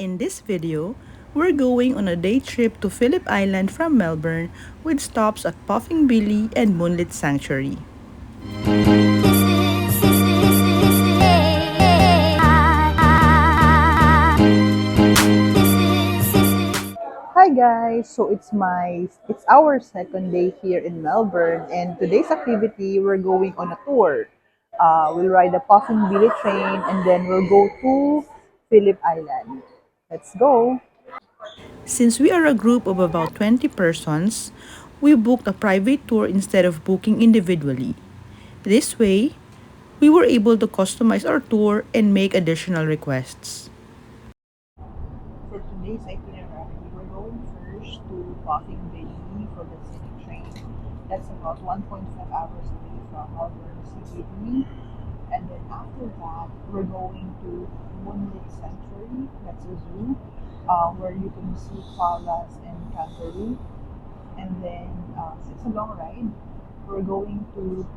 In this video, we're going on a day trip to Phillip Island from Melbourne with stops at Puffing Billy and Moonlit Sanctuary. Hi guys, so it's our second day here in Melbourne, and today's activity we're going on a tour. We'll ride the Puffin Billy train and then we'll go to Phillip Island. Let's go. Since we are a group of about 20 persons, we booked a private tour instead of booking individually. This way, we were able to customize our tour and make additional requests. For today's itinerary, we're going first to Puffing Billy for the scenic train. That's about 1.5 hours away from Melbourne CBD. And then after that, we're going to Moonlit Sanctuary. That's a zoo where you can see koalas and kangaroos. And then, it's a long ride. We're going to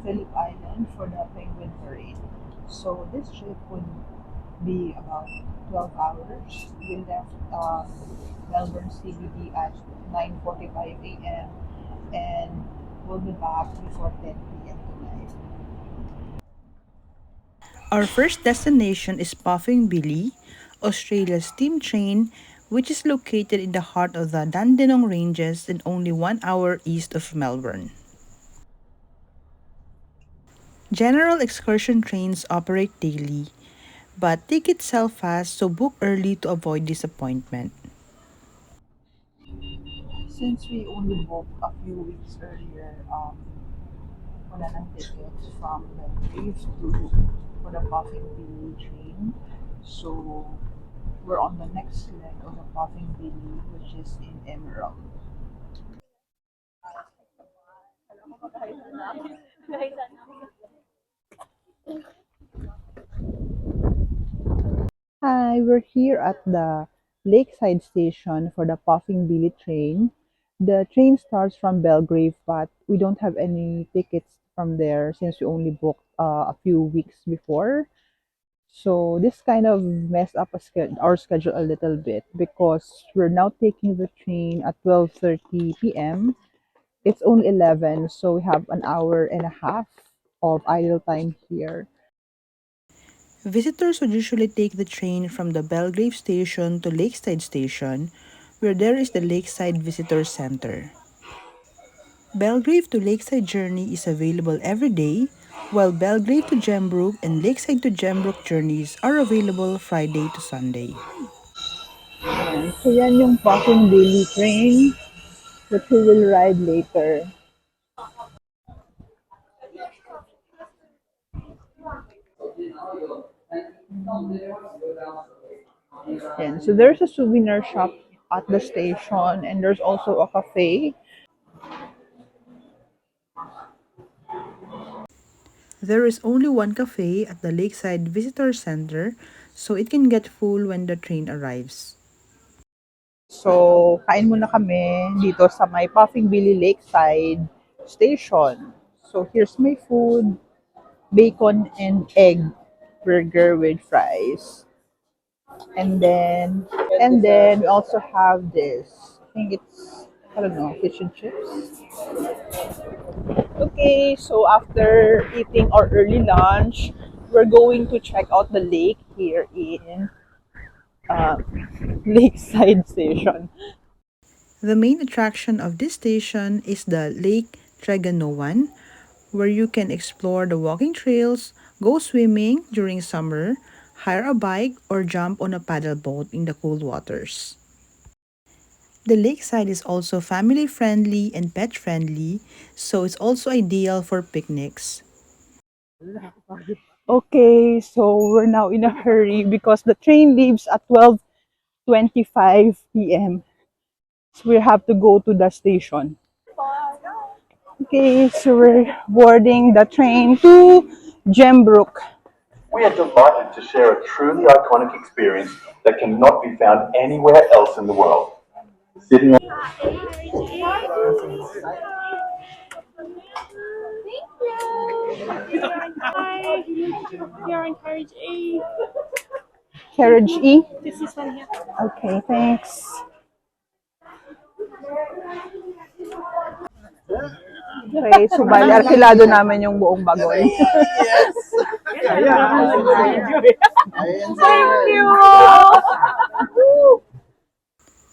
Phillip Island for the penguin parade. So this trip would be about 12 hours. We left Melbourne CBD at 9:45 a.m. and we'll be back before 10 p.m. tonight. Our first destination is Puffing Billy, Australia's steam train, which is located in the heart of the Dandenong Ranges and only 1 hour east of Melbourne. General excursion trains operate daily, but tickets sell fast, so book early to avoid disappointment. Since we only booked a few weeks earlier, wala ng tickets from the Brave to for the Puffing Billy train. So we're on the next leg of the Puffing Billy, which is in Emerald. Hi, we're here at the Lakeside station for the Puffing Billy train. The train starts from Belgrave, but we don't have any tickets from there since we only booked a few weeks before. So this kind of messed up our schedule a little bit because we're now taking the train at 12:30 p.m. It's only 11, so we have an hour and a half of idle time here. Visitors would usually take the train from the Belgrave station to Lakeside station, where there is the Lakeside Visitor Center. Belgrave to Lakeside journey is available every day, while Belgrave to Gembrook and Lakeside to Gembrook journeys are available Friday to Sunday. Ayan. So yan yung Puffin Daily train that we will ride later. And so there's a souvenir shop at the station and there's also a cafe. There is only one cafe at the Lakeside Visitor Center, so it can get full when the train arrives. So, kain muna kami dito sa may Puffing Billy Lakeside Station. So, here's my food, bacon and egg burger with fries. And then, we also have this. I think it's, I don't know, fish and chips. Okay, so after eating our early lunch, we're going to check out the lake here in uh, Lakeside Station. The main attraction of this station is the Lake Treganoan, where you can explore the walking trails, go swimming during summer, hire a bike, or jump on a paddle boat in the cool waters. The lakeside is also family friendly and pet friendly, so it's also ideal for picnics. Okay, so we're now in a hurry because the train leaves at 12:25 p.m. So we have to go to the station. Okay, so we're boarding the train to Gembrook. We are delighted to share a truly iconic experience that cannot be found anywhere else in the world. Sitting on You're encouraged. Carriage E? Okay, thanks. Okay, so bali, arkilado namin yung buong Bagol. Thank you!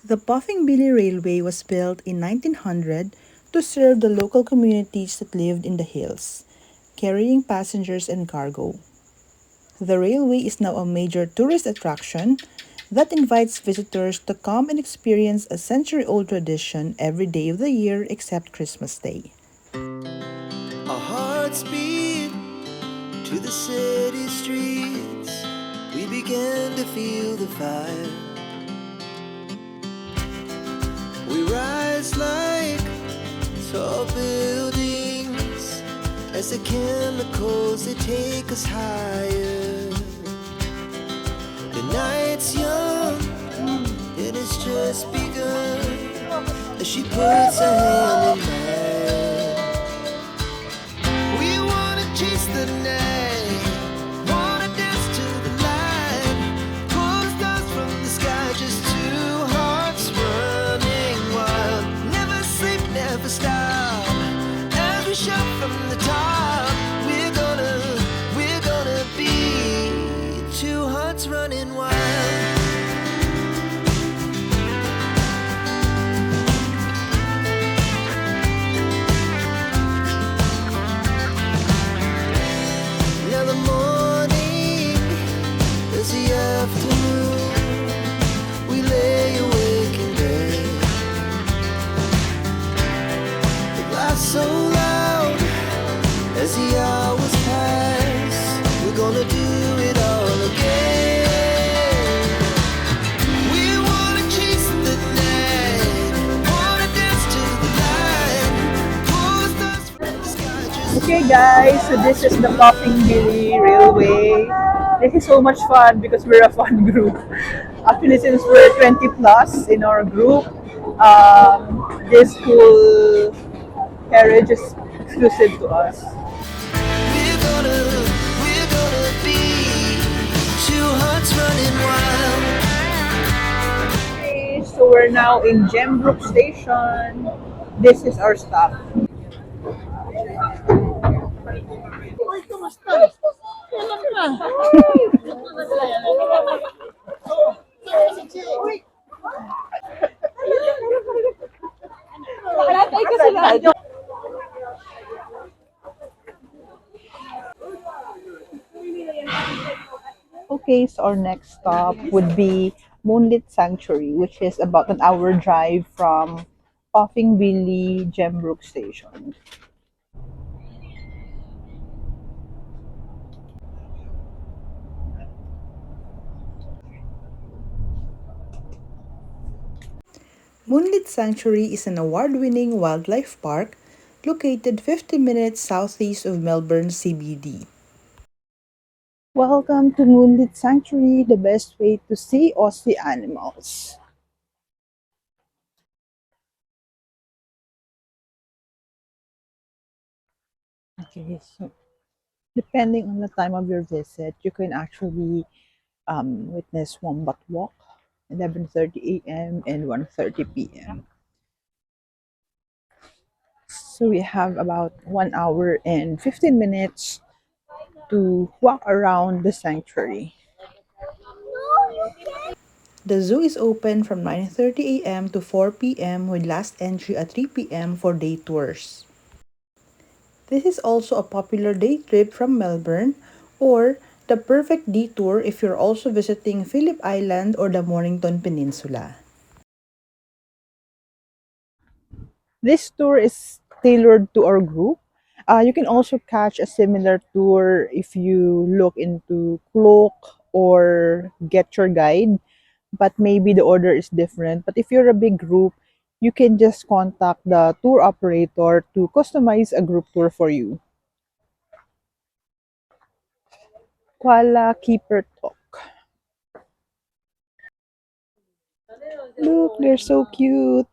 The Puffing Billy Railway was built in 1900 to serve the local communities that lived in the hills, carrying passengers and cargo. The railway is now a major tourist attraction that invites visitors to come and experience a century-old tradition every day of the year except Christmas Day. Our hearts beat to the city streets. We began to feel the fire. We rise like tall buildings as the chemicals they take us higher. The night's young and it's just begun as she puts her hand in mine. We wanna chase the night, wanna dance to the light, pull the stars from the sky, just two hearts running wild. Never sleep, never stop, as we shout from the top. We're gonna be two hearts running wild. Now the morning is the afternoon. We lay awake in bed. The laughs so loud as the hours pass. We're gonna do it all again. We wanna chase the night, wanna dance to the light, pull the stars from the sky, just Okay guys, so this is the Puffing Billy Railway. This is so much fun because we're a fun group. Actually, since we're 20 plus in our group, this whole carriage is exclusive to us. we're gonna be two hearts running wild. Okay, so we're now in Gembrook station. This is our stop. Okay, so our next stop would be Moonlit Sanctuary, which is about an hour drive from Offing Billy Gembrook Station. Moonlit Sanctuary is an award-winning wildlife park located 50 minutes southeast of Melbourne CBD. Welcome to Moonlit Sanctuary, the best way to see Aussie animals. Okay, so depending on the time of your visit, you can actually witness Wombat Walk, 11:30 a.m. and 1:30 p.m. So we have about 1 hour and 15 minutes to walk around the sanctuary. The zoo is open from 9:30 a.m. to 4 p.m. with last entry at 3 p.m. for day tours. This is also a popular day trip from Melbourne or the perfect detour if you're also visiting Phillip Island or the Mornington Peninsula. This tour is tailored to our group. You can also catch a similar tour if you look into Cloak or Get Your Guide, but maybe the order is different. But if you're a big group, you can just contact the tour operator to customize a group tour for you. Koala Keeper Talk. Look, they're so cute.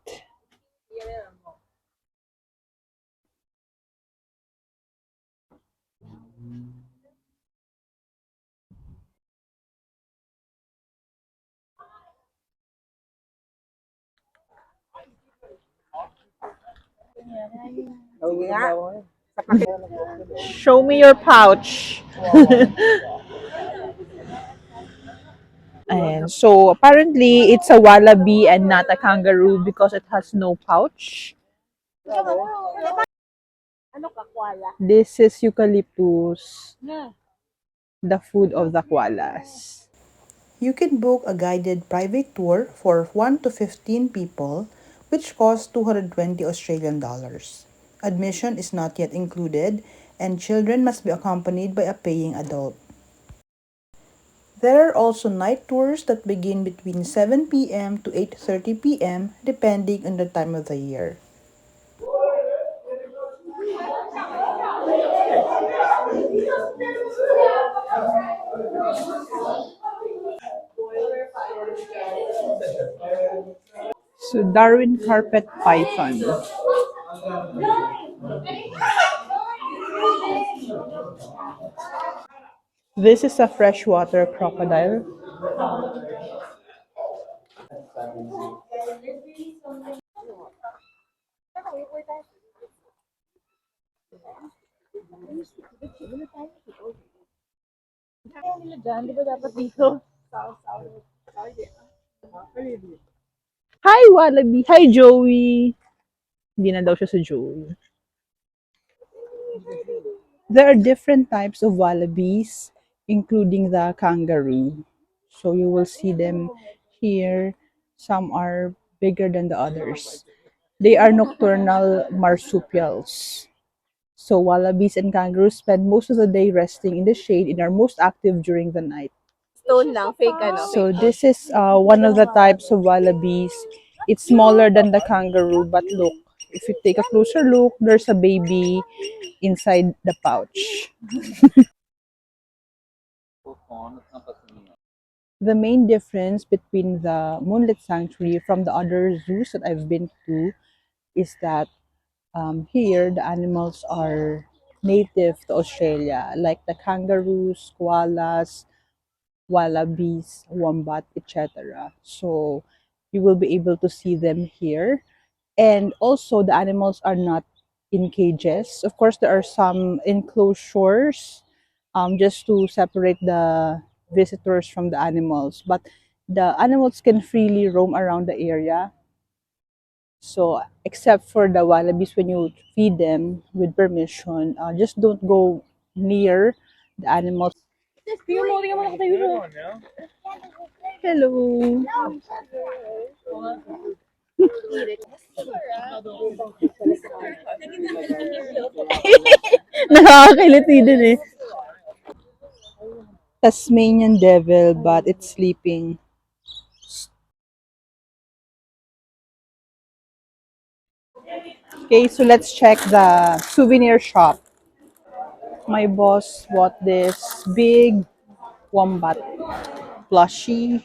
Show me your pouch. And so apparently it's a wallaby and not a kangaroo because it has no pouch. This is eucalyptus, the food of the koalas. You can book a guided private tour for 1 to 15 people, which costs 220 Australian dollars. Admission is not yet included, and children must be accompanied by a paying adult. There are also night tours that begin between 7 p.m. to 8:30 p.m. depending on the time of the year. So Darwin carpet python. This is a freshwater crocodile. Hi, Wallaby. Hi, Joey. Hindi na daw siya sa Joey. There are different types of wallabies, including the kangaroo. So you will see them here. Some are bigger than the others. They are nocturnal marsupials. So wallabies and kangaroos spend most of the day resting in the shade and are most active during the night. Stone lang, fake So this is one of the types of wallabies. It's smaller than the kangaroo, but look, if you take a closer look, there's a baby inside the pouch. The main difference between the Moonlit Sanctuary from the other zoos that I've been to is that here the animals are native to Australia, like the kangaroos, koalas, wallabies, wombat, etc. So you will be able to see them here. And also the animals are not in cages. Of course, there are some enclosures just to separate the visitors from the animals. But the animals can freely roam around the area. So except for the wallabies, when you feed them with permission, just don't go near the animals. Hello. Nakakakiliti din eh. Tasmanian devil, but it's sleeping. Okay, so let's check the souvenir shop. My boss bought this big wombat plushie,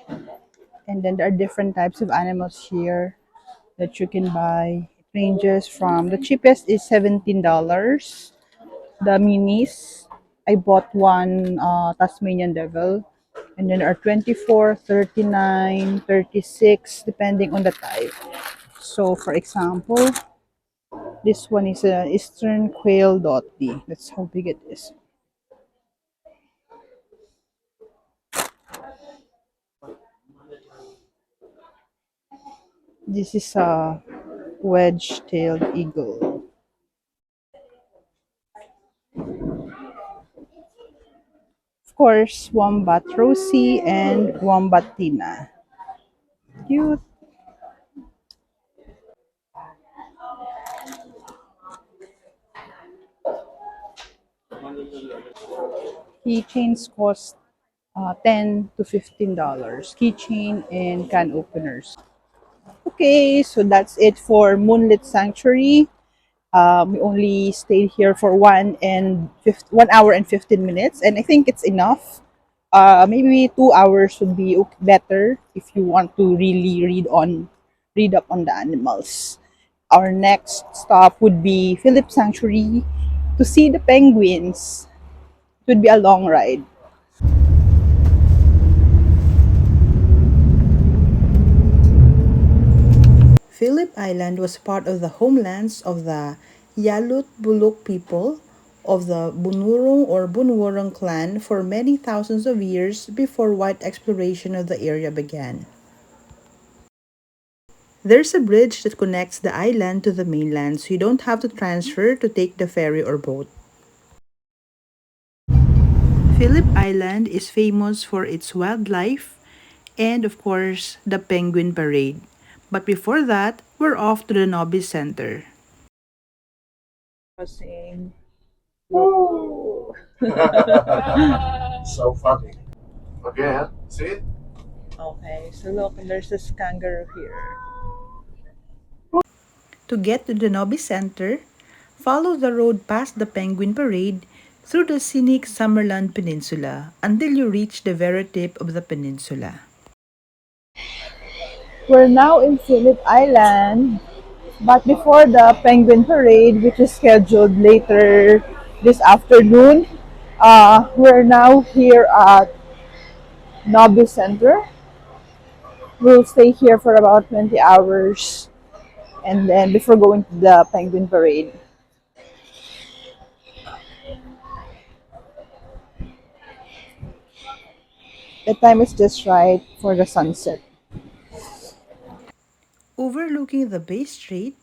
and then there are different types of animals here that you can buy. It ranges from the cheapest is $17. The minis, I bought one Tasmanian devil, and then are 24, 39, 36, depending on the type. So, for example, this one is a Eastern Quail Dotty. That's how big it is. This is a wedge-tailed eagle. Of course, wombat Rosie and wombat Tina. Cute. Keychains cost $10 to $15. Keychain and can openers. Okay, so that's it for Moonlit Sanctuary. We only stayed here for 1 hour and 15 minutes, and I think it's enough. Maybe 2 hours would be better if you want to really read up on the animals. Our next stop would be Phillip Sanctuary to see the penguins. It would be a long ride. Phillip Phillip Island was part of the homelands of the Yalut Buluk people of the Bunurong or Bunwurong clan for many thousands of years before white exploration of the area began. There's a bridge that connects the island to the mainland, so you don't have to transfer to take the ferry or boat. Phillip Island is famous for its wildlife and, of course, the penguin parade. But before that, we're off to the Nobbies Centre. Crossing. So funny. Again, see? Okay, so look, there's this kangaroo here. To get to the Nobbies Centre, follow the road past the penguin parade through the scenic Summerland Peninsula until you reach the very tip of the peninsula. We're now in Phillip Island, but before the penguin parade, which is scheduled later this afternoon, we're now here at Nobbies Centre. We'll stay here for about 20 hours and then before going to the penguin parade. The time is just right for the sunset. Overlooking the Bay Strait,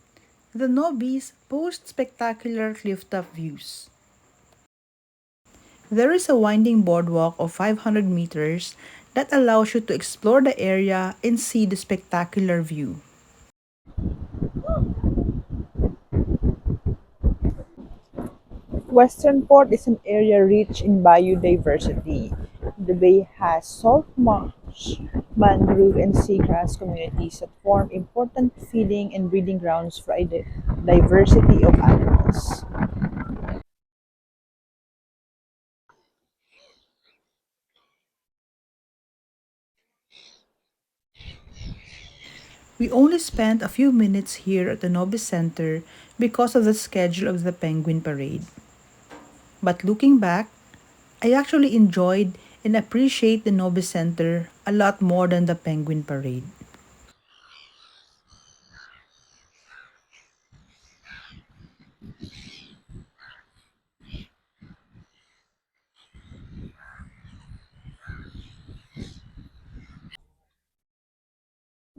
the Nobbies boast spectacular clifftop views. There is a winding boardwalk of 500 meters that allows you to explore the area and see the spectacular view. Western Port is an area rich in biodiversity. The bay has salt marsh, mangrove, and seagrass communities that form important feeding and breeding grounds for a diversity of animals. We only spent a few minutes here at the Nobis Center because of the schedule of the Penguin Parade. But looking back, I actually enjoyed and appreciate the Nobis Center a lot more than the Penguin Parade.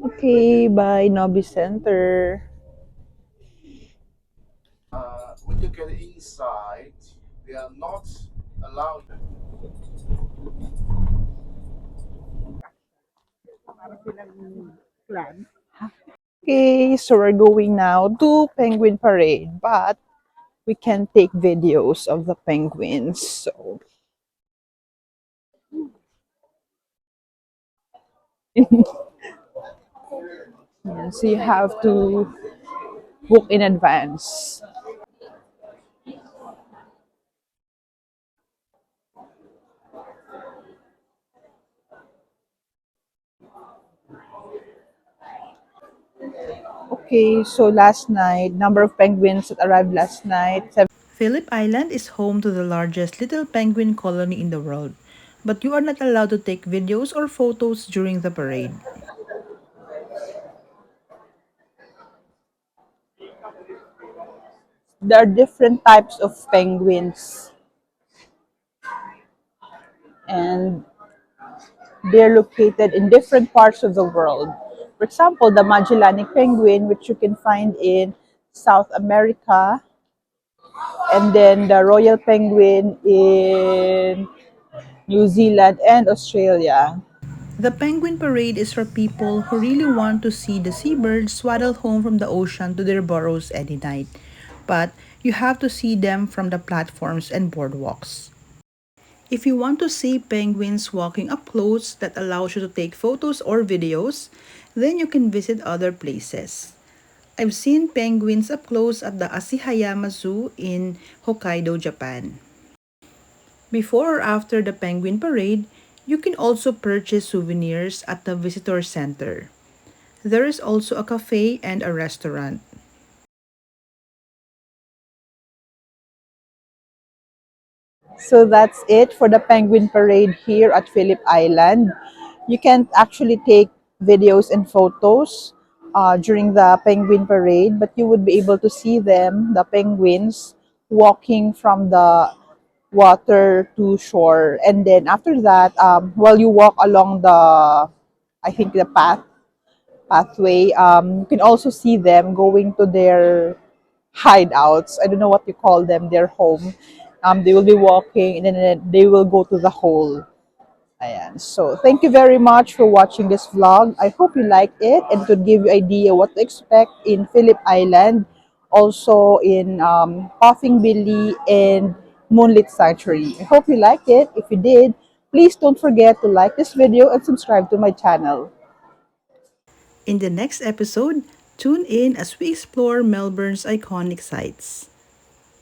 Okay, bye, Nobby Center. When you get inside, they are not allowed. Okay, so we're going now to Penguin Parade, but we can take videos of the penguins. So, yeah, so you have to book in advance. Okay, so last night, number of penguins that arrived last night, Phillip Island is home to the largest little penguin colony in the world, but you are not allowed to take videos or photos during the parade. there are different types of penguins and they're located in different parts of the world. For example, the Magellanic penguin, which you can find in South America, and then the royal penguin in New Zealand and Australia. The Penguin Parade is for people who really want to see the seabirds swaddle home from the ocean to their burrows any night. But you have to see them from the platforms and boardwalks. If you want to see penguins walking up close that allows you to take photos or videos, then you can visit other places. I've seen penguins up close at the Asahayama Zoo in Hokkaido, Japan. Before or after the penguin parade, you can also purchase souvenirs at the visitor center. There is also a cafe and a restaurant. So that's it for the penguin parade here at Phillip Island. You can't actually take videos and photos, during the penguin parade, but you would be able to see them, the penguins, walking from the water to shore. And then after that, while you walk along I think the pathway, you can also see them going to their hideouts. I don't know what you call them, their home. They will be walking and then they will go to the hole. Ayan. So, thank you very much for watching this vlog. I hope you liked it and could give you idea what to expect in Phillip Island, also in Puffing Billy and Moonlit Sanctuary. I hope you liked it. If you did, please don't forget to like this video and subscribe to my channel. In the next episode, tune in as we explore Melbourne's iconic sites.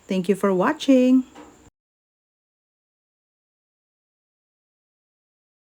Thank you for watching.